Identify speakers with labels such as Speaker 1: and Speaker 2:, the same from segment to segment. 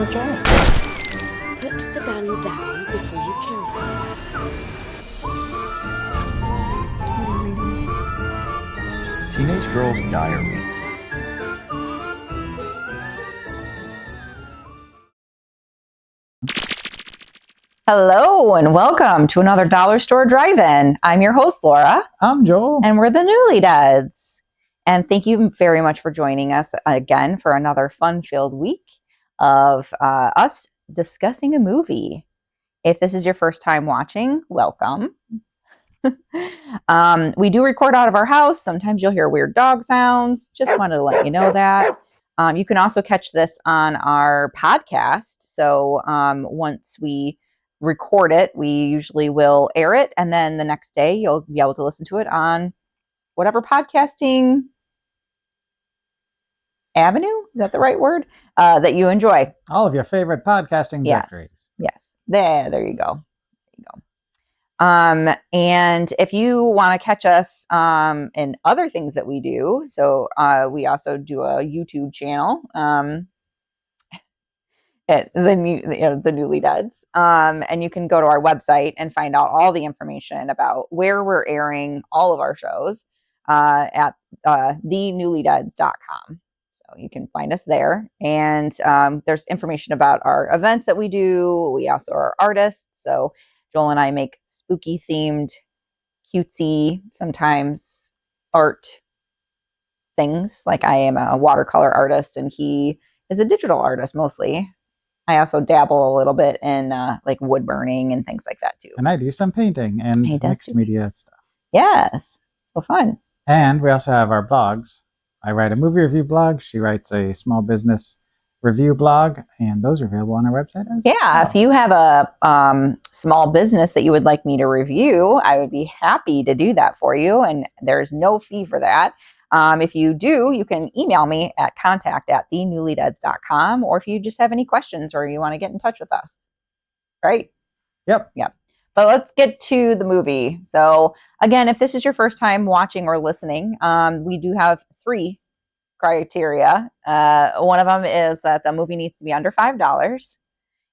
Speaker 1: just put the gun down before you kill someone.
Speaker 2: Teenage Girl's Diary.
Speaker 3: Hello and welcome to another Dollar Store Drive-In. I'm your host, Laura.
Speaker 4: I'm Joel.
Speaker 3: And we're the Newly Dads. And thank you very much for joining us again for another fun-filled week of us discussing a movie. If this is your first time watching, welcome. We do record out of our house. Sometimes you'll hear weird dog sounds. Just wanted to let you know that. You can also catch this on our podcast. So once we record it, we usually will air it, and then the next day you'll be able to listen to it on whatever podcasting avenue, is that the right word, that you enjoy.
Speaker 4: All of your favorite podcasting directories.
Speaker 3: Yes. There you go. And if you want to catch us in other things that we do, so we also do a YouTube channel, at the Newly Dads, and you can go to our website and find out all the information about where we're airing all of our shows at thenewlydads.com. So you can find us there, and there's information about our events that we do. We also are artists, so Joel and I make spooky themed, cutesy, sometimes art things. Like I am a watercolor artist, and he is a digital artist mostly. I also dabble a little bit in like wood burning and things like that too.
Speaker 4: And I do some painting and mixed media stuff.
Speaker 3: Yes, so fun.
Speaker 4: And we also have our blogs. I write a movie review blog. She writes a small business review blog, and those are available on our website as well.
Speaker 3: If you have a small business that you would like me to review, I would be happy to do that for you, and there's no fee for that. If you do, you can email me at contact@thenewlydads.com, or if you just have any questions or you want to get in touch with us. Right?
Speaker 4: Yep.
Speaker 3: But let's get to the movie. So again, if this is your first time watching or listening, we do have 3 criteria. One of them is that the movie needs to be under $5.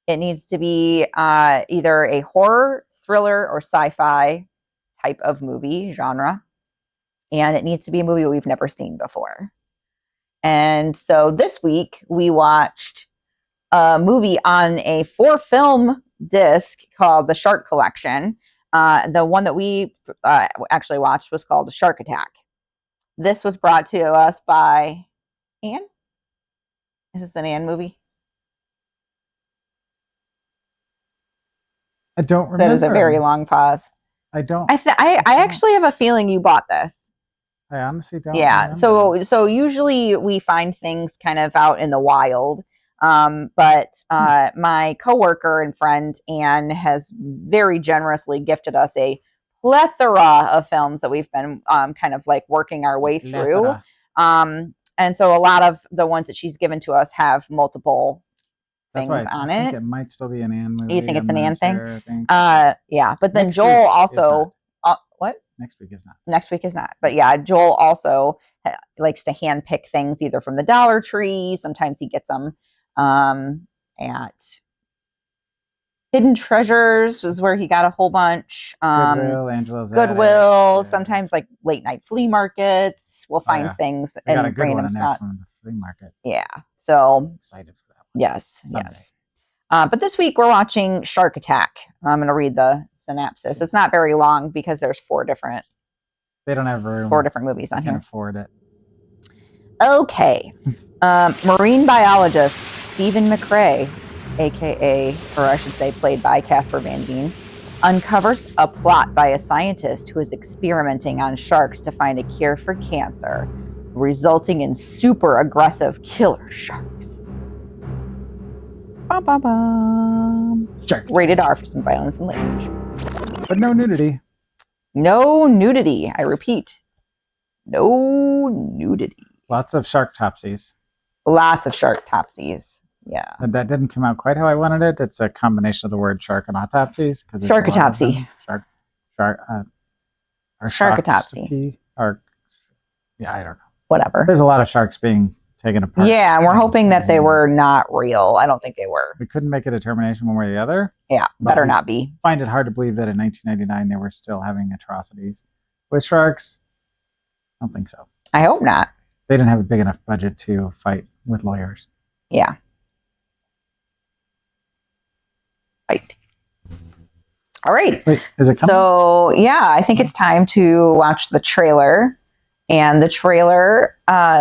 Speaker 3: It needs to be either a horror, thriller, or sci-fi type of movie genre. And it needs to be a movie we've never seen before. And so this week we watched a movie on a 4-film disc called The Shark Collection. The one that we actually watched was called Shark Attack. This was brought to us by Anne. Is this an Anne movie?
Speaker 4: I don't remember.
Speaker 3: That is a very long pause.
Speaker 4: I don't.
Speaker 3: I actually have a feeling you bought this.
Speaker 4: I honestly don't.
Speaker 3: Yeah.
Speaker 4: Remember.
Speaker 3: So usually we find things kind of out in the wild. But my coworker and friend Anne has very generously gifted us a plethora of films that we've been kind of like working our way through. And so a lot of the ones that she's given to us have multiple things on it.
Speaker 4: I think it might still be an Anne movie.
Speaker 3: You think it's an Anne thing?
Speaker 4: Yeah.
Speaker 3: But then Joel also what?
Speaker 4: Next week is not.
Speaker 3: Next week is not. But yeah, Joel also likes to hand pick things either from the Dollar Tree. Sometimes he gets them at Hidden Treasures was where he got a whole bunch.
Speaker 4: Goodwill, Angela's
Speaker 3: Goodwill,
Speaker 4: Attic,
Speaker 3: sometimes like late night flea markets. We'll find things
Speaker 4: and
Speaker 3: random spots.
Speaker 4: From the flea market.
Speaker 3: Yeah. So
Speaker 4: I'm excited for that one.
Speaker 3: Yes.
Speaker 4: Someday.
Speaker 3: Yes. But this week we're watching Shark Attack. I'm going to read the synopsis. It's not very long because there's 4 different.
Speaker 4: They don't have room.
Speaker 3: 4 different movies on here.
Speaker 4: Can't afford it.
Speaker 3: Okay. Marine biologist Stephen McRae, aka, or I should say, played by Casper Van Dien, uncovers a plot by a scientist who is experimenting on sharks to find a cure for cancer, resulting in super aggressive killer sharks. Bum, bum, bum.
Speaker 4: Shark.
Speaker 3: Rated R for some violence and language.
Speaker 4: But no nudity.
Speaker 3: No nudity. I repeat, no nudity.
Speaker 4: Lots of shark topsies.
Speaker 3: Lots of shark topsies. Yeah.
Speaker 4: That didn't come out quite how I wanted it. It's a combination of the word shark and autopsies.
Speaker 3: Sharkatopsy.
Speaker 4: Sharkatopsy. Or, yeah, I don't know.
Speaker 3: Whatever.
Speaker 4: There's a lot of sharks being taken apart.
Speaker 3: Yeah, and we're hoping that they
Speaker 4: Yeah.
Speaker 3: were not real. I don't think they were.
Speaker 4: We couldn't make a determination one way or the other.
Speaker 3: Yeah,
Speaker 4: But
Speaker 3: better
Speaker 4: we
Speaker 3: not be.
Speaker 4: find it hard to believe that in 1999 they were still having atrocities with sharks. I don't think so.
Speaker 3: I hope not.
Speaker 4: They didn't have a big enough budget to fight with lawyers.
Speaker 3: Yeah. Right. All right.
Speaker 4: Wait, is it coming?
Speaker 3: So, yeah, I think it's time to watch the trailer. And the trailer,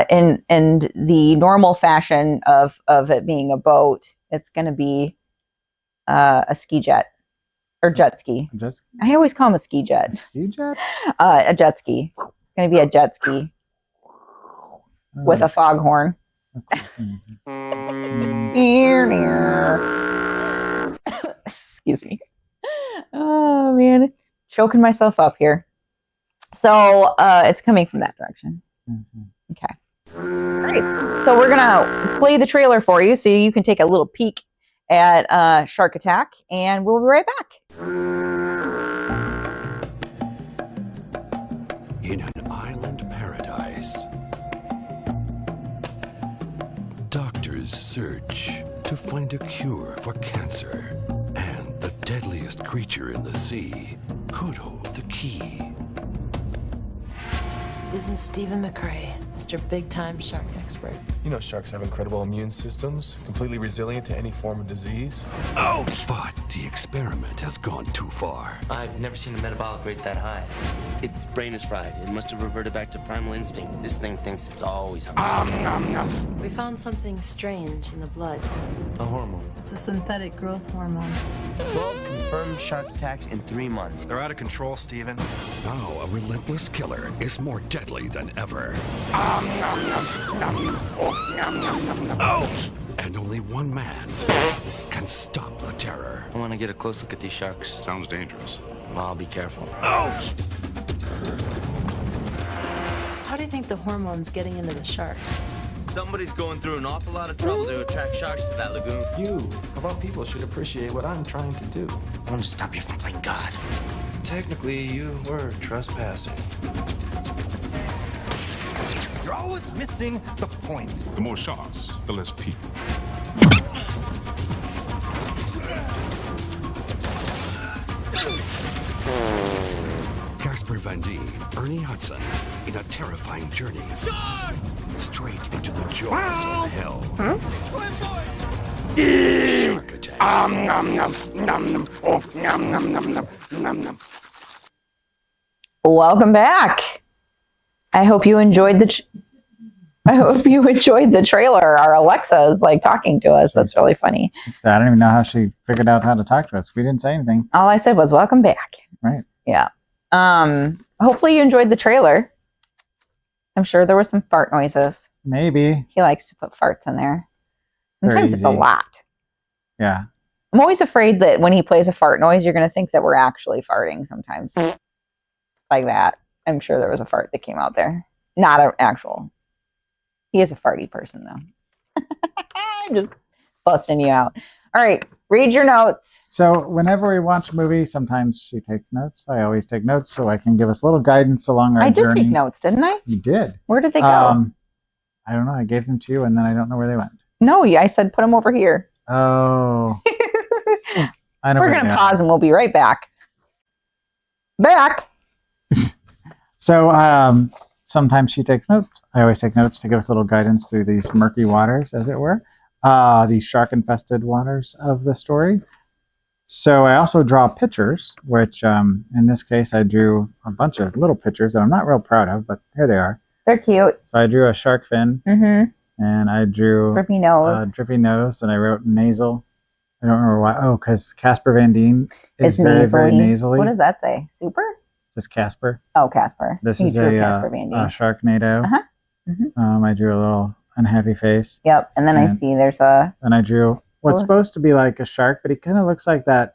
Speaker 3: in the normal fashion of it being a boat, it's going to be a ski jet or jet ski.
Speaker 4: Jet ski?
Speaker 3: I always call them a ski jet.
Speaker 4: Ski jet?
Speaker 3: A jet ski. It's going to be a jet ski with a foghorn. Excuse me. Oh, man. Choking myself up here. So it's coming from that direction. Okay. All right. So we're going to play the trailer for you so you can take a little peek at Shark Attack, and we'll be right back.
Speaker 2: In an island paradise, doctors search to find a cure for cancer, and the deadliest creature in the sea could hold the key.
Speaker 5: Isn't Stephen McRae, Mr. Big Time Shark Expert?
Speaker 6: You know sharks have incredible immune systems, completely resilient to any form of disease.
Speaker 2: But the experiment has gone too far.
Speaker 7: I've never seen a metabolic rate that high. Its brain is fried. It must have reverted back to primal instinct. This thing thinks it's always hungry.
Speaker 5: We found something strange in the blood.
Speaker 7: A hormone.
Speaker 5: It's a synthetic growth hormone.
Speaker 7: 12 confirmed shark attacks in 3 months.
Speaker 6: They're out of control, Steven.
Speaker 2: Now a relentless killer is more deadly than ever. And only one man can stop the terror.
Speaker 7: I want to get a close look at these sharks.
Speaker 8: Sounds dangerous.
Speaker 7: Well, I'll be careful.
Speaker 5: How do you think the hormone's getting into the shark?
Speaker 7: Somebody's going through an awful lot of trouble to attract sharks to that lagoon.
Speaker 6: You, of all people, should appreciate what I'm trying to do.
Speaker 7: I want to stop you from playing God.
Speaker 6: Technically, you were trespassing.
Speaker 9: You're always missing the point.
Speaker 8: The more sharks, the less people.
Speaker 2: Casper Van Dien, Ernie Hudson, in a terrifying journey straight into the jaws of hell. Shark Attack.
Speaker 3: Welcome back. I hope you enjoyed I hope you enjoyed the trailer. Our Alexa is like talking to us. That's really funny.
Speaker 4: I don't even know how she figured out how to talk to us. We didn't say anything.
Speaker 3: All I said was welcome back.
Speaker 4: Right.
Speaker 3: Yeah. Hopefully you enjoyed the trailer. I'm sure there were some fart noises.
Speaker 4: Maybe.
Speaker 3: He likes to put farts in there.
Speaker 4: They're
Speaker 3: Sometimes it's a
Speaker 4: easy.
Speaker 3: lot.
Speaker 4: Yeah.
Speaker 3: I'm always afraid that when he plays a fart noise, you're going to think that we're actually farting sometimes. Like that. I'm sure there was a fart that came out there. Not an actual. He is a farty person, though. I'm just busting you out. All right. Read your notes.
Speaker 4: So whenever we watch a movie, sometimes she takes notes. I always take notes so I can give us a little guidance along our
Speaker 3: I did
Speaker 4: journey.
Speaker 3: take notes, didn't I?
Speaker 4: You did.
Speaker 3: Where did they go?
Speaker 4: I don't know. I gave them to you, and then I don't know where they went.
Speaker 3: No, I said put them over here.
Speaker 4: Oh. I know.
Speaker 3: We're going to pause and we'll be right back. Back.
Speaker 4: So sometimes she takes notes. I always take notes to give us a little guidance through these murky waters, as it were, these shark-infested waters of the story. So I also draw pictures, which in this case I drew a bunch of little pictures that I'm not real proud of, but here they are.
Speaker 3: They're cute.
Speaker 4: So I drew a shark fin, and I drew
Speaker 3: Drippy nose.
Speaker 4: drippy nose, and I wrote nasal. I don't remember why. Oh, because Casper Van Dien is
Speaker 3: It's
Speaker 4: very,
Speaker 3: nasally.
Speaker 4: very nasally.
Speaker 3: What does that say? Super?
Speaker 4: This is Casper.
Speaker 3: Oh, Casper.
Speaker 4: This
Speaker 3: He
Speaker 4: is
Speaker 3: drew
Speaker 4: a
Speaker 3: Casper Van Dien.
Speaker 4: Sharknado.
Speaker 3: Uh-huh. Mhm.
Speaker 4: I drew a little unhappy face,
Speaker 3: Yep. And then I
Speaker 4: and-
Speaker 3: see there's a.
Speaker 4: and I drew what's
Speaker 3: Cool.
Speaker 4: supposed to be like a shark, but he kind of looks like that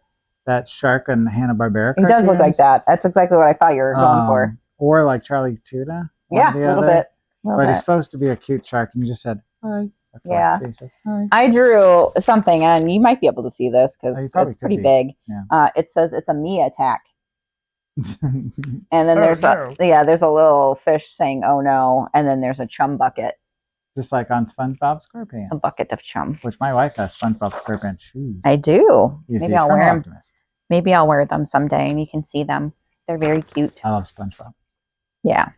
Speaker 4: shark in the Hanna-Barbera.
Speaker 3: He does look like
Speaker 4: cartoons.
Speaker 3: that. That's exactly what I thought you were going for.
Speaker 4: Or like Charlie Tuna. one
Speaker 3: Yeah,
Speaker 4: or the
Speaker 3: a little
Speaker 4: other.
Speaker 3: bit.
Speaker 4: But he's supposed to be a cute shark, and you just said hi. That's all I
Speaker 3: Yeah.
Speaker 4: see. He said, hi.
Speaker 3: I drew something, and you might be able to see this
Speaker 4: Oh, you
Speaker 3: because
Speaker 4: probably
Speaker 3: it's
Speaker 4: could
Speaker 3: pretty
Speaker 4: be.
Speaker 3: big.
Speaker 4: Yeah.
Speaker 3: It says it's a me attack, and then
Speaker 4: Oh,
Speaker 3: there's
Speaker 4: no.
Speaker 3: there's a little fish saying "oh no," and then there's a chum bucket.
Speaker 4: just like on SpongeBob SquarePants.
Speaker 3: A bucket of chum.
Speaker 4: Which my wife has SpongeBob SquarePants shoes.
Speaker 3: I do.
Speaker 4: He's
Speaker 3: Maybe
Speaker 4: the
Speaker 3: I'll wear
Speaker 4: eternal
Speaker 3: them.
Speaker 4: optimist.
Speaker 3: Maybe I'll wear them someday and you can see them. They're very cute.
Speaker 4: I love SpongeBob.
Speaker 3: Yeah.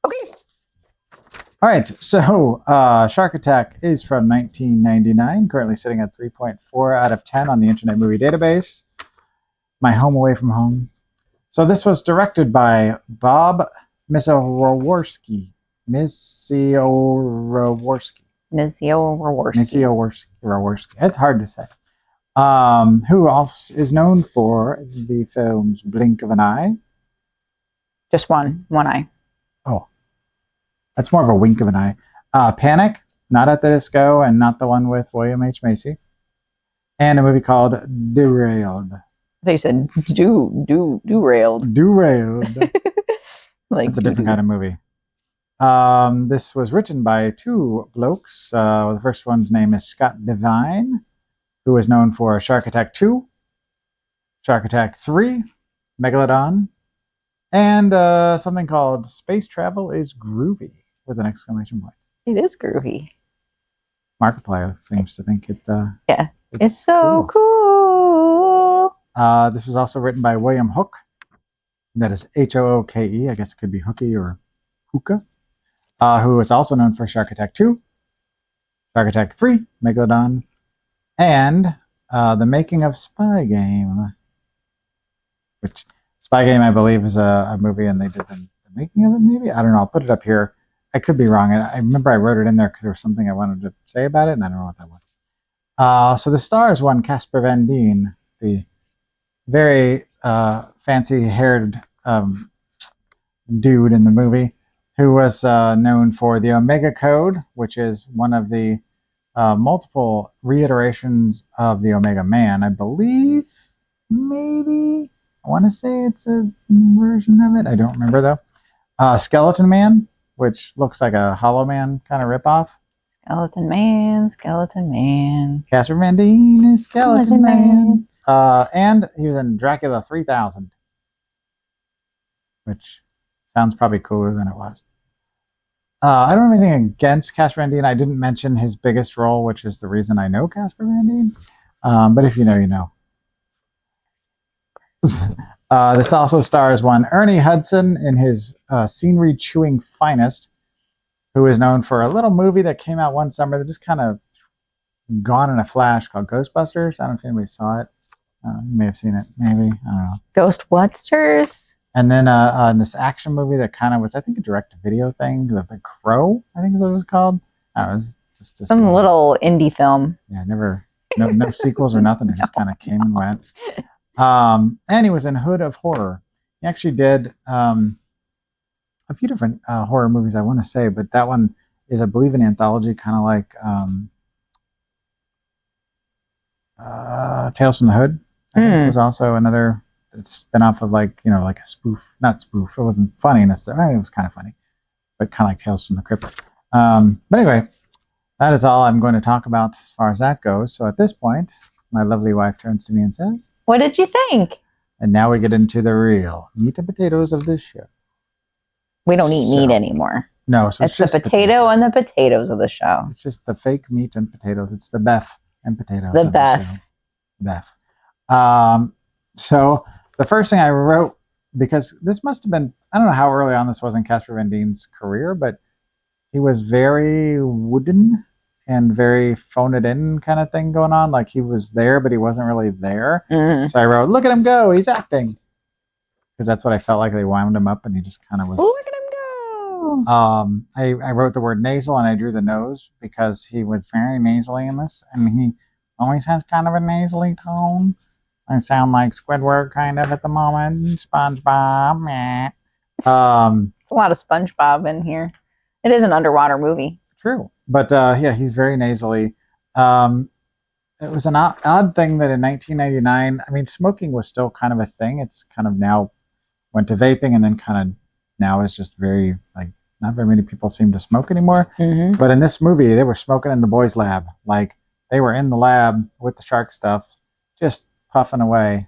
Speaker 3: Okay.
Speaker 4: All right, so Shark Attack is from 1999, currently sitting at 3.4 out of 10 on the Internet Movie Database. My Home Away from Home. So this was directed by Bob Misiorowski. Misiorowski. It's hard to say. Who also is known for the films Blink of an Eye.
Speaker 3: Just one eye.
Speaker 4: Oh, that's more of a wink of an eye. Panic, Not at the Disco, and not the one with William H. Macy. And a movie called Derailed.
Speaker 3: They said derailed.
Speaker 4: Derailed.
Speaker 3: Like
Speaker 4: it's a different kind of movie. This was written by two blokes. The first one's name is Scott Devine, who is known for Shark Attack 2, Shark Attack 3, Megalodon, and something called Space Travel is Groovy, with an exclamation point.
Speaker 3: It is groovy.
Speaker 4: Markiplier seems to think it.
Speaker 3: Yeah, it's so cool.
Speaker 4: This was also written by William Hook. That is Hooke. I guess it could be Hooky or Hookah. Who is also known for Shark Attack 2, Shark Attack 3, Megalodon, and The Making of Spy Game. Which, Spy Game, I believe, is a movie, and they did the making of it, maybe? I don't know. I'll put it up here. I could be wrong. I remember I wrote it in there because there was something I wanted to say about it, and I don't know what that was. So the stars won Casper Van Dien, the very fancy-haired dude in the movie, who was known for the Omega Code, which is one of the multiple reiterations of the Omega Man. I believe, maybe, I want to say it's a version of it. I don't remember, though. Skeleton Man, which looks like a Hollow Man kind of ripoff.
Speaker 3: Skeleton Man.
Speaker 4: Casper Van Dien is Skeleton Man. And he was in Dracula 3000, which sounds probably cooler than it was. I don't have anything against Casper Van Dien. I didn't mention his biggest role, which is the reason I know Casper Van Dien. But if you know, you know. This also stars one Ernie Hudson in his scenery-chewing finest, who is known for a little movie that came out one summer that just kind of gone in a flash called Ghostbusters. I don't know if anybody saw it. You may have seen it, maybe. I don't know.
Speaker 3: Ghostbusters?
Speaker 4: And then this action movie that kind of was, I think, a direct-to-video thing, The Crow, I think is what it was called. It was just
Speaker 3: some little indie film.
Speaker 4: Yeah, no sequels or nothing. It just kind of came and went. And he was in Hood of Horror. He actually did a few different horror movies, I want to say, but that one is, I believe, an anthology, kind of like Tales from the Hood. I think it was also another spin-off of like a spoof. Not spoof. It wasn't funny necessarily. I mean, it was kind of funny, but kind of like Tales from the Crypt. But anyway, that is all I'm going to talk about as far as that goes. So at this point, my lovely wife turns to me and says,
Speaker 3: "What did you think?"
Speaker 4: And now we get into the real meat and potatoes of this show.
Speaker 3: We don't eat meat anymore.
Speaker 4: No, so
Speaker 3: it's just the potato and the potatoes of the show.
Speaker 4: It's just the fake meat and potatoes. It's the beef and potatoes.
Speaker 3: The beef.
Speaker 4: Beef. So the first thing I wrote, because this must have been, I don't know how early on this was in Casper Van Dien's career, but he was very wooden and very phone it in kind of thing going on. Like he was there, but he wasn't really there.
Speaker 3: Mm-hmm.
Speaker 4: So I wrote, look at him go, he's acting. Because that's what I felt like. They wound him up and he just kind of was.
Speaker 3: Look at him go.
Speaker 4: I wrote the word nasal and I drew the nose because he was very nasally in this. And he always has kind of a nasally tone. I sound like Squidward kind of at the moment. SpongeBob. Meh.
Speaker 3: A lot of SpongeBob in here. It is an underwater movie.
Speaker 4: True. But yeah, he's very nasally. It was an odd thing that in 1999, I mean, smoking was still kind of a thing. It's kind of now went to vaping and then kind of now is just very, like, not very many people seem to smoke anymore.
Speaker 3: Mm-hmm.
Speaker 4: But in this movie, they were smoking in the boys' lab. Like, they were in the lab with the shark stuff, just puffing away.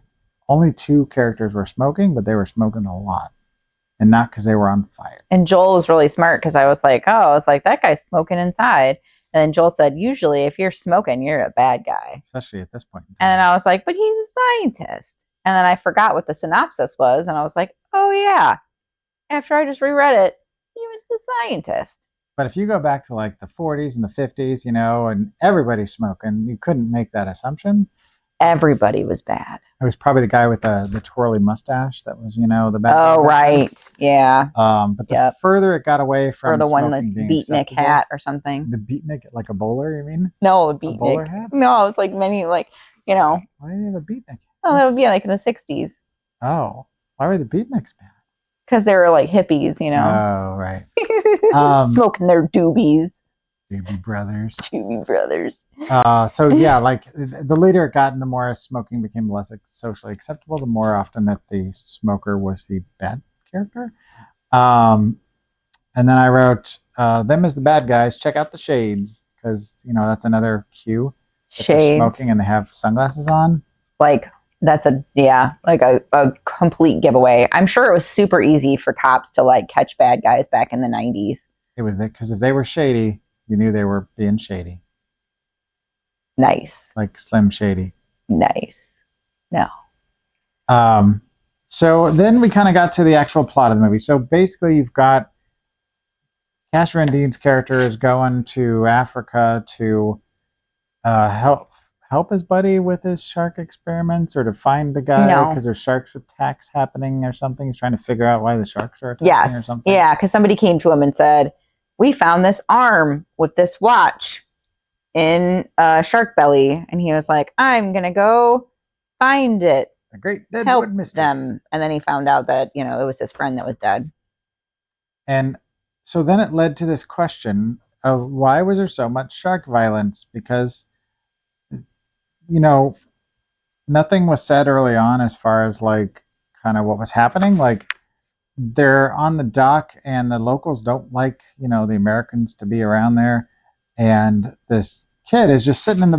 Speaker 4: Only 2 characters were smoking, but they were smoking a lot. and not because they were on fire.
Speaker 3: And Joel was really smart because I was like, that guy's smoking inside. And then Joel said, usually if you're smoking, you're a bad guy.
Speaker 4: Especially at this point in
Speaker 3: And
Speaker 4: time.
Speaker 3: then I was like, but he's a scientist. And then I forgot what the synopsis was. And I was like, oh, yeah. After I just reread it, he was the scientist.
Speaker 4: But if you go back to like the 40s and the 50s, you know, and everybody's smoking, you couldn't make that assumption.
Speaker 3: Everybody was bad.
Speaker 4: It was probably the guy with the twirly mustache that was, you know, the bad guy
Speaker 3: Oh,
Speaker 4: back then.
Speaker 3: right. Yeah.
Speaker 4: But the further it got away from
Speaker 3: Or the one with
Speaker 4: smoking being
Speaker 3: beatnik
Speaker 4: acceptable-
Speaker 3: hat or something.
Speaker 4: The beatnik, like a bowler, you mean?
Speaker 3: No, a
Speaker 4: bowler
Speaker 3: beatnik.
Speaker 4: hat?
Speaker 3: No, it was like many, like, you know.
Speaker 4: Why do you have a beatnik?
Speaker 3: Oh, that would be like in the 60s.
Speaker 4: Oh, why were the beatniks bad?
Speaker 3: Because they were like hippies, you know.
Speaker 4: Oh, right.
Speaker 3: Smoking their doobies.
Speaker 4: Doobie Brothers.
Speaker 3: Doobie Brothers.
Speaker 4: So yeah, like the later it got and the more smoking became less socially acceptable, the more often that the smoker was the bad character. And then I wrote them as the bad guys. Check out the shades, because you know that's another cue. That they're
Speaker 3: Shades.
Speaker 4: smoking and they have sunglasses on.
Speaker 3: Like that's a complete giveaway. I'm sure it was super easy for cops to like catch bad guys back in the 90s.
Speaker 4: It was because if they were shady, you knew they were being shady.
Speaker 3: Nice.
Speaker 4: Like Slim Shady.
Speaker 3: Nice. No.
Speaker 4: So then we kind of got to the actual plot of the movie. So basically you've got Casper Van Dien's character is going to Africa to help his buddy with his shark experiments, or to find the guy
Speaker 3: No.
Speaker 4: because there's sharks attacks happening or something. He's trying to figure out why the sharks are attacking or
Speaker 3: Yes.
Speaker 4: something.
Speaker 3: Yeah, because somebody came to him and said, we found this arm with this watch in Shark Belly. And he was like, I'm going to go find it.
Speaker 4: A great
Speaker 3: Help
Speaker 4: deadwood mystery.
Speaker 3: them. And then he found out that, you know, it was his friend that was dead.
Speaker 4: And so then it led to this question of why was there so much shark violence? Because, you know, nothing was said early on as far as like kind of what was happening. Like they're on the dock and the locals don't like, you know, the Americans to be around there. And this kid is just sitting in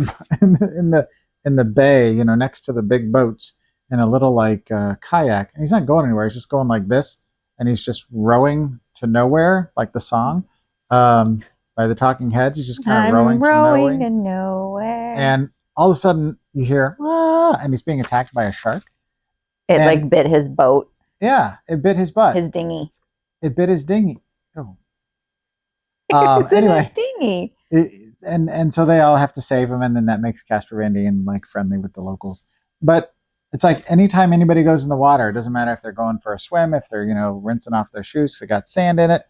Speaker 4: the bay, you know, next to the big boats in a little like kayak. And he's not going anywhere. He's just going like this. And he's just rowing to nowhere, like the song by the Talking Heads. He's just kind of rowing
Speaker 3: to nowhere.
Speaker 4: And all of a sudden you hear, ah, and he's being attacked by a shark.
Speaker 3: It like bit his boat,
Speaker 4: Yeah, it bit his butt.
Speaker 3: his dinghy.
Speaker 4: It bit his dinghy. Oh.
Speaker 3: It's in
Speaker 4: Anyway,
Speaker 3: his dinghy.
Speaker 4: and so they all have to save him, and then that makes Casper Van Dien like friendly with the locals. But it's like anytime anybody goes in the water, it doesn't matter if they're going for a swim, if they're, you know, rinsing off their shoes, they got sand in it,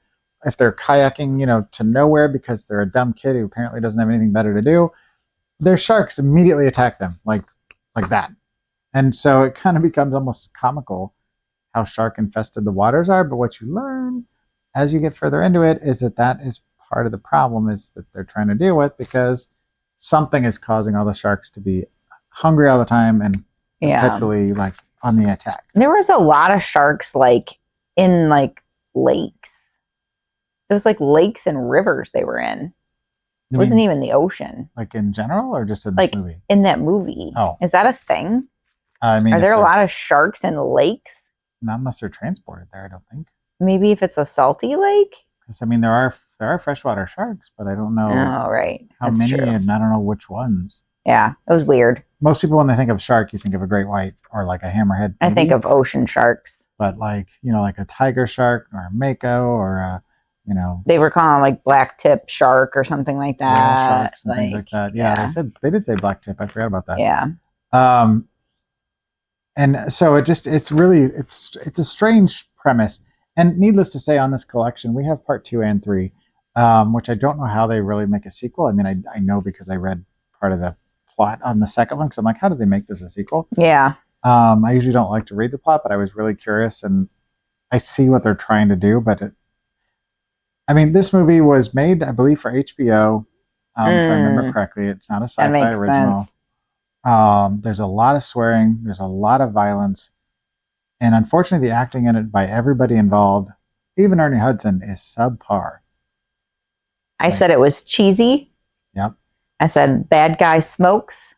Speaker 4: if they're kayaking, you know, to nowhere because they're a dumb kid who apparently doesn't have anything better to do, their sharks immediately attack them like that. And so it kind of becomes almost comical how shark infested the waters are. But what you learn as you get further into it is that is part of the problem is that they're trying to deal with, because something is causing all the sharks to be hungry all the time and perpetually like on the attack.
Speaker 3: There was a lot of sharks like in like lakes. It was like lakes and rivers they were in. It
Speaker 4: You
Speaker 3: wasn't
Speaker 4: mean,
Speaker 3: even the ocean.
Speaker 4: like in general or just in
Speaker 3: Like
Speaker 4: this movie?
Speaker 3: in that movie.
Speaker 4: Oh.
Speaker 3: Is that a thing?
Speaker 4: I mean,
Speaker 3: Are
Speaker 4: if
Speaker 3: there a
Speaker 4: they're-
Speaker 3: lot of sharks in lakes?
Speaker 4: Not unless they're transported there, I don't think.
Speaker 3: Maybe if it's a salty lake?
Speaker 4: Because I mean, there are freshwater sharks, but I don't know
Speaker 3: Oh, right.
Speaker 4: how
Speaker 3: That's
Speaker 4: many,
Speaker 3: true.
Speaker 4: and I don't know which ones.
Speaker 3: Yeah, it was weird.
Speaker 4: Most people, when they think of shark, you think of a great white or like a hammerhead.
Speaker 3: I think
Speaker 4: baby.
Speaker 3: of ocean sharks.
Speaker 4: But like, you know, like a tiger shark or a mako or a, you know,
Speaker 3: They were calling like black tip shark or something like
Speaker 4: whale
Speaker 3: that.
Speaker 4: sharks and things like that. Yeah, they did say black tip. I forgot about that.
Speaker 3: Yeah.
Speaker 4: And so it's a strange premise. And needless to say, on this collection, we have part 2 and 3, which I don't know how they really make a sequel. I mean, I know because I read part of the plot on the second one, because I'm like, how did they make this a sequel?
Speaker 3: Yeah.
Speaker 4: I usually don't like to read the plot, but I was really curious, and I see what they're trying to do. But this movie was made, I believe, for HBO. If I remember correctly, it's not a sci-fi
Speaker 3: makes
Speaker 4: original.
Speaker 3: sense.
Speaker 4: There's a lot of swearing. There's a lot of violence. And unfortunately, the acting in it by everybody involved, even Ernie Hudson, is subpar.
Speaker 3: I said it was cheesy.
Speaker 4: Yep.
Speaker 3: I said bad guy smokes.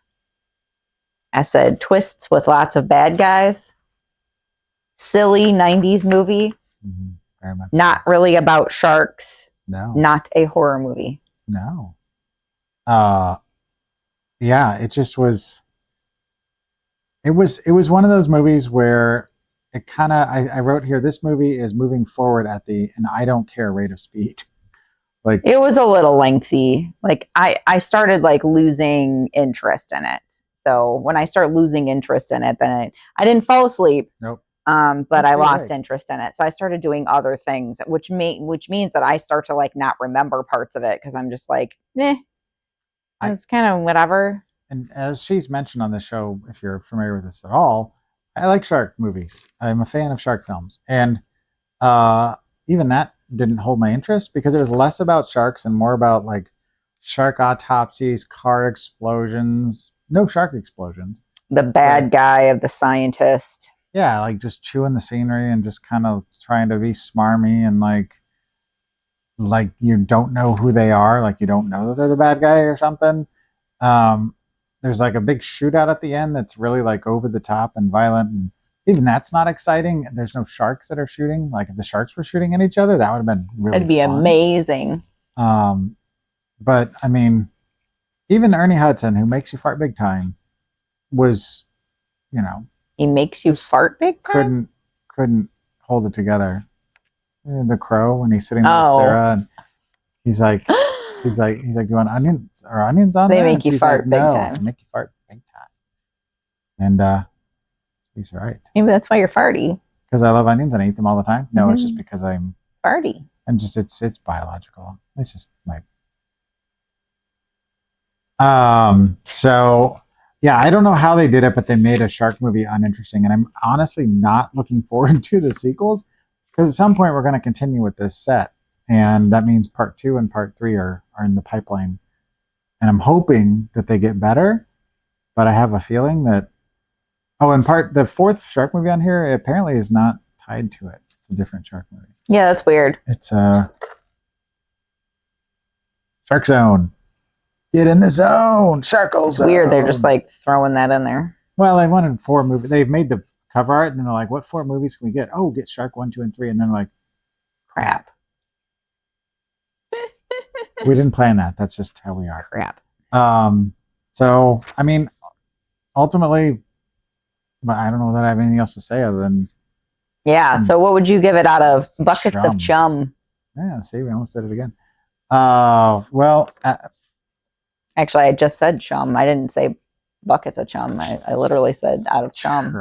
Speaker 3: I said twists with lots of bad guys. Silly 90s movie.
Speaker 4: Very much.
Speaker 3: Not really about sharks.
Speaker 4: No.
Speaker 3: Not a horror movie.
Speaker 4: No. Yeah, it just was. It was one of those movies where it kind of. I wrote here. This movie is moving forward at an I don't care rate of speed. Like
Speaker 3: It was a little lengthy. Like I started like losing interest in it. So when I start losing interest in it, then I didn't fall asleep.
Speaker 4: Nope.
Speaker 3: But
Speaker 4: That's
Speaker 3: I
Speaker 4: too
Speaker 3: lost
Speaker 4: late.
Speaker 3: interest in it. So I started doing other things, which means that I start to like not remember parts of it because I'm just like, it's kind of whatever.
Speaker 4: And as she's mentioned on the show, if you're familiar with this at all, I like shark movies. I'm a fan of shark films, and even that didn't hold my interest because it was less about sharks and more about like shark autopsies, car explosions. No shark explosions.
Speaker 3: The bad guy of the scientist.
Speaker 4: Yeah, like just chewing the scenery and just kind of trying to be smarmy and like you don't know who they are, like you don't know that they're the bad guy or something. There's like a big shootout at the end that's really like over the top and violent, and even that's not exciting. There's no sharks that are shooting. Like if the sharks were shooting at each other, that would have been really
Speaker 3: It'd be
Speaker 4: fun.
Speaker 3: amazing.
Speaker 4: But I mean, even Ernie Hudson, who makes you fart big time, was,
Speaker 3: He makes you fart big time?
Speaker 4: couldn't hold it together. The Crow, when he's sitting with
Speaker 3: Oh.
Speaker 4: Sarah, and he's like, you want onions or onions on
Speaker 3: They
Speaker 4: there?
Speaker 3: make
Speaker 4: And
Speaker 3: you
Speaker 4: she's
Speaker 3: fart
Speaker 4: like,
Speaker 3: big
Speaker 4: no,
Speaker 3: time.
Speaker 4: they make you fart big time. And he's right,
Speaker 3: Maybe that's why you're farty.
Speaker 4: because I love onions and I eat them all the time. No, it's
Speaker 3: Mhm.
Speaker 4: just because I'm
Speaker 3: Farty.
Speaker 4: just it's biological. It's just my. So yeah, I don't know how they did it, but they made a shark movie uninteresting, and I'm honestly not looking forward to the sequels because at some point we're going to continue with this set, and that means part 2 and part 3 are in the pipeline, and I'm hoping that they get better, but I have a feeling that and the 4th shark movie on here apparently is not tied to it. It's a different shark movie.
Speaker 3: Yeah, that's weird.
Speaker 4: It's Shark Zone. Get in the zone, Sharkle Zone.
Speaker 3: Weird. They're just like throwing that in there.
Speaker 4: Well, they wanted 4 movies. They've made the cover art, and then they're like, "What 4 movies can we get?" Oh, get Shark 1, 2, and 3, and then like,
Speaker 3: Crap.
Speaker 4: we didn't plan that. That's just how we are.
Speaker 3: Crap.
Speaker 4: So I mean, ultimately, but I don't know that I have anything else to say other than
Speaker 3: Yeah. So what would you give it out of buckets of chum?
Speaker 4: yeah. See, we almost did it again. Well,
Speaker 3: Actually, I just said chum. I didn't say buckets of chum. I literally said out of chum.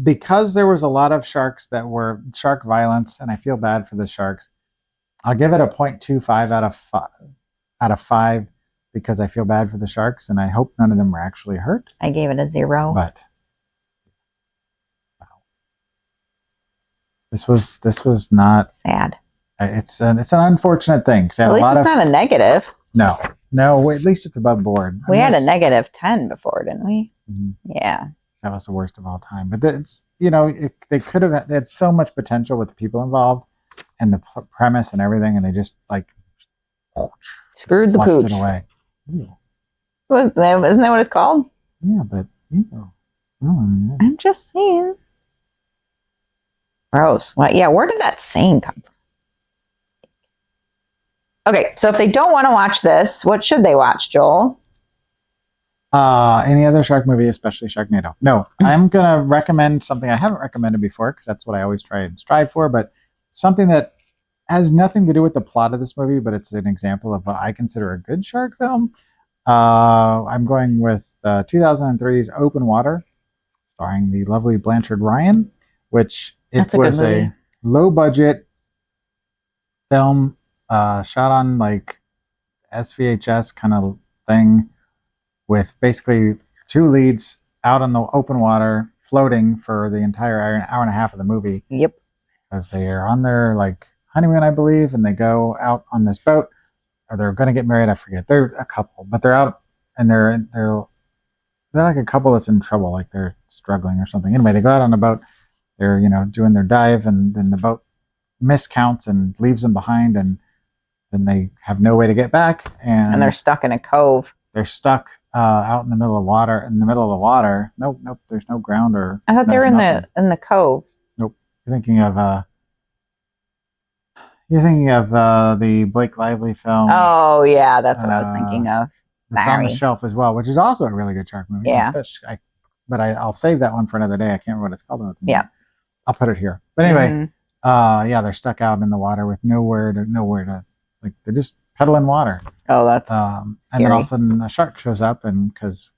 Speaker 4: Because there was a lot of sharks that were shark violence, and I feel bad for the sharks. I'll give it a 0.25 out of 5 because I feel bad for the sharks, and I hope none of them were actually hurt.
Speaker 3: I gave it a 0.
Speaker 4: But wow, this was not
Speaker 3: sad.
Speaker 4: It's an unfortunate thing.
Speaker 3: At least it's not a negative.
Speaker 4: No, at least it's above board.
Speaker 3: We had a negative 10 before, didn't we?
Speaker 4: Mm-hmm.
Speaker 3: Yeah.
Speaker 4: That was the worst of all time. But it's they could have. They had so much potential with the people involved and the premise and everything, and they just like
Speaker 3: screwed the
Speaker 4: flushed
Speaker 3: pooch.
Speaker 4: it away.
Speaker 3: Isn't that what it's called?
Speaker 4: Yeah, but
Speaker 3: I'm just saying. Gross. What? Yeah. Where did that saying come from? Okay, so if they don't want to watch this, what should they watch, Joel?
Speaker 4: Any other shark movie, especially Sharknado? No, I'm gonna recommend something I haven't recommended before because that's what I always try and strive for. But something that has nothing to do with the plot of this movie, but it's an example of what I consider a good shark film. I'm going with 2003's Open Water, starring the lovely Blanchard Ryan, which was a low-budget film shot on like SVHS kind of thing with basically 2 leads out on the open water floating for the entire hour and a half of the movie.
Speaker 3: Yep.
Speaker 4: Because they are on their like honeymoon, I believe, and they go out on this boat, or they're going to get married. I forget. They're a couple, but they're out and they're like a couple that's in trouble, like they're struggling or something. Anyway, they go out on a boat. They're doing their dive, and then the boat miscounts and leaves them behind, and then they have no way to get back, and
Speaker 3: they're stuck in a cove.
Speaker 4: They're stuck out in the middle of water. Nope, there's no ground or.
Speaker 3: I thought they were in the cove.
Speaker 4: Nope, You're thinking of the Blake Lively film.
Speaker 3: Oh yeah, that's what I was thinking of.
Speaker 4: It's on the
Speaker 3: Sorry.
Speaker 4: shelf as well, which is also a really good shark movie.
Speaker 3: Yeah.
Speaker 4: I'll save that one for another day. I can't remember what it's called.
Speaker 3: Yeah.
Speaker 4: I'll put it here. But anyway,
Speaker 3: Mhm.
Speaker 4: yeah, they're stuck out in the water with nowhere to like. They're just pedaling water.
Speaker 3: Oh, that's
Speaker 4: And then all of a sudden a shark shows up, and because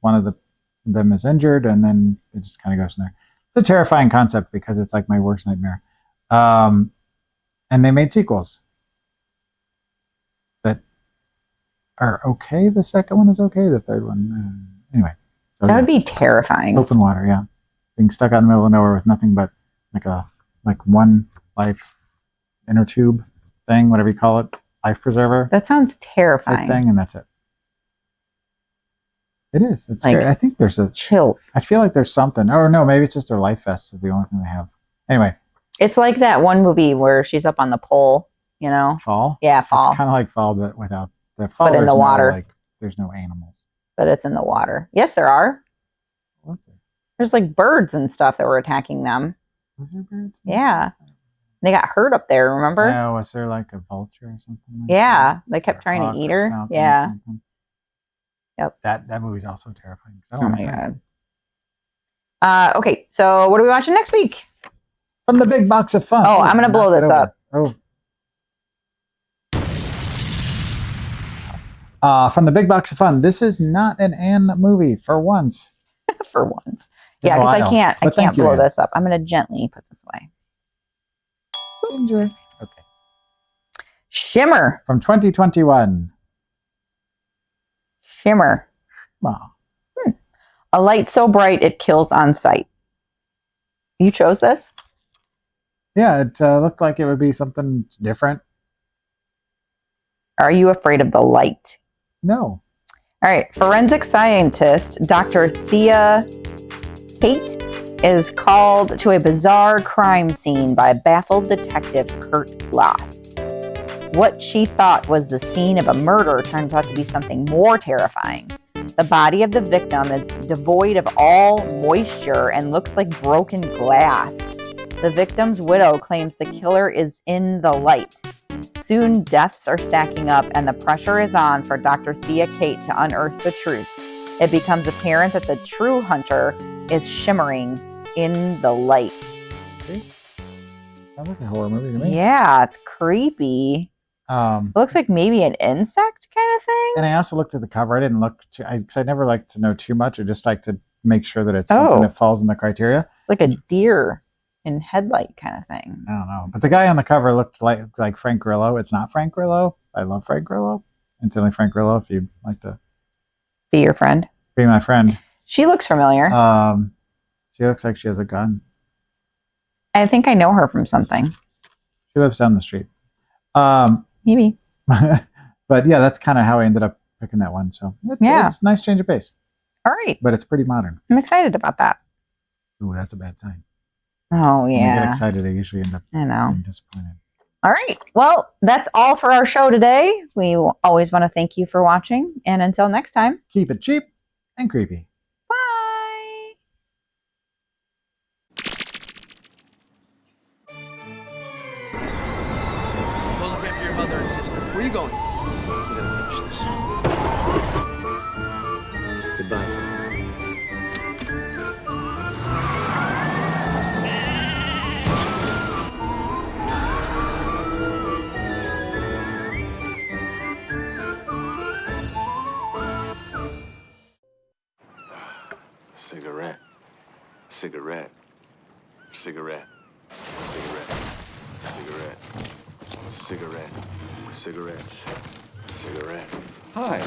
Speaker 4: one of them is injured, and then it just kind of goes from there. It's a terrifying concept because it's like my worst nightmare. And they made sequels that are okay. The second one is okay. The third one, anyway. So,
Speaker 3: that would be terrifying.
Speaker 4: Open water, yeah. Being stuck out in the middle of nowhere with nothing but like one life inner tube thing, whatever you call it, life preserver.
Speaker 3: That sounds
Speaker 4: Type
Speaker 3: terrifying.
Speaker 4: thing, and that's it. It is. It's
Speaker 3: Like,
Speaker 4: scary. I think there's
Speaker 3: chills.
Speaker 4: I feel like there's something. Or no, maybe it's just their life vests is the only thing they have. Anyway,
Speaker 3: It's like that one movie where she's up on the pole, you know?
Speaker 4: Fall.
Speaker 3: Yeah, Fall.
Speaker 4: It's kind of like Fall, but without the Fall.
Speaker 3: But in
Speaker 4: there's
Speaker 3: the water.
Speaker 4: There's no animals.
Speaker 3: But it's in the water. Yes, there are.
Speaker 4: What's there?
Speaker 3: There's like birds and stuff that were attacking them.
Speaker 4: Was there birds?
Speaker 3: Yeah. They got hurt up there, remember?
Speaker 4: Yeah, was there like a vulture or something? Like
Speaker 3: Yeah.
Speaker 4: that?
Speaker 3: They kept
Speaker 4: Or
Speaker 3: trying
Speaker 4: hawk
Speaker 3: to eat
Speaker 4: or
Speaker 3: her.
Speaker 4: falcon or
Speaker 3: Yeah.
Speaker 4: something?
Speaker 3: Yep.
Speaker 4: That movie's also terrifying. 'Cause I
Speaker 3: Oh
Speaker 4: don't
Speaker 3: my
Speaker 4: like birds.
Speaker 3: god. Okay, so what are we watching next week?
Speaker 4: From the big box of fun.
Speaker 3: Oh, I'm gonna blow
Speaker 4: knocked it
Speaker 3: this up.
Speaker 4: over. From the big box of fun. This is not an Anne movie for once.
Speaker 3: For once. Yeah,
Speaker 4: Oh,
Speaker 3: because
Speaker 4: I
Speaker 3: I
Speaker 4: know.
Speaker 3: can't
Speaker 4: But thank you,
Speaker 3: blow
Speaker 4: Anne.
Speaker 3: this up. I'm gonna gently put this away.
Speaker 4: Enjoy. Okay.
Speaker 3: Shimmer.
Speaker 4: From 2021.
Speaker 3: Shimmer.
Speaker 4: Wow.
Speaker 3: A light so bright it kills on sight. You chose this?
Speaker 4: Yeah, it looked like it would be something different.
Speaker 3: Are you afraid of the light?
Speaker 4: No.
Speaker 3: All right. Forensic scientist Dr. Thea Kate is called to a bizarre crime scene by baffled detective Kurt Glass. What she thought was the scene of a murder turns out to be something more terrifying. The body of the victim is devoid of all moisture and looks like broken glass. The victim's widow claims the killer is in the light. Soon, deaths are stacking up, and the pressure is on for Dr. Thea Kate to unearth the truth. It becomes apparent that the true hunter is shimmering in the light.
Speaker 4: Sounds like a horror movie to me.
Speaker 3: Yeah, it's creepy.
Speaker 4: Um,
Speaker 3: It looks like maybe an insect kind of thing.
Speaker 4: and I also looked at the cover. I didn't look because I never like to know too much. I just like to make sure that it's something that falls in the criteria.
Speaker 3: It's like a deer in headlight kind of thing.
Speaker 4: I don't know, but the guy on the cover looked like Frank Grillo. It's not Frank Grillo. I love Frank Grillo. It's only Frank Grillo if you'd like to
Speaker 3: Be your friend.
Speaker 4: be my friend.
Speaker 3: She looks familiar.
Speaker 4: She looks like she has a gun.
Speaker 3: I think I know her from something.
Speaker 4: She lives down the street.
Speaker 3: Maybe.
Speaker 4: But yeah, that's kind of how I ended up picking that one. So it's a nice change of pace,
Speaker 3: All right.
Speaker 4: but it's pretty modern.
Speaker 3: I'm excited about that.
Speaker 4: Ooh, that's a bad sign.
Speaker 3: Oh,
Speaker 4: When I get
Speaker 3: yeah.
Speaker 4: excited, I usually end up
Speaker 3: I know.
Speaker 4: being disappointed.
Speaker 3: All right. Well, that's all for our show today. We always want to thank you for watching. And until next time,
Speaker 4: Keep it cheap and creepy.
Speaker 3: bye.
Speaker 7: Go look after your mother and sister. Where are you going?
Speaker 6: We gotta finish this. Goodbye, Tom.
Speaker 2: Cigarette. Cigarette. Cigarette. Cigarette. Cigarette. Cigarette. Cigarette. Cigarette.
Speaker 9: Hi.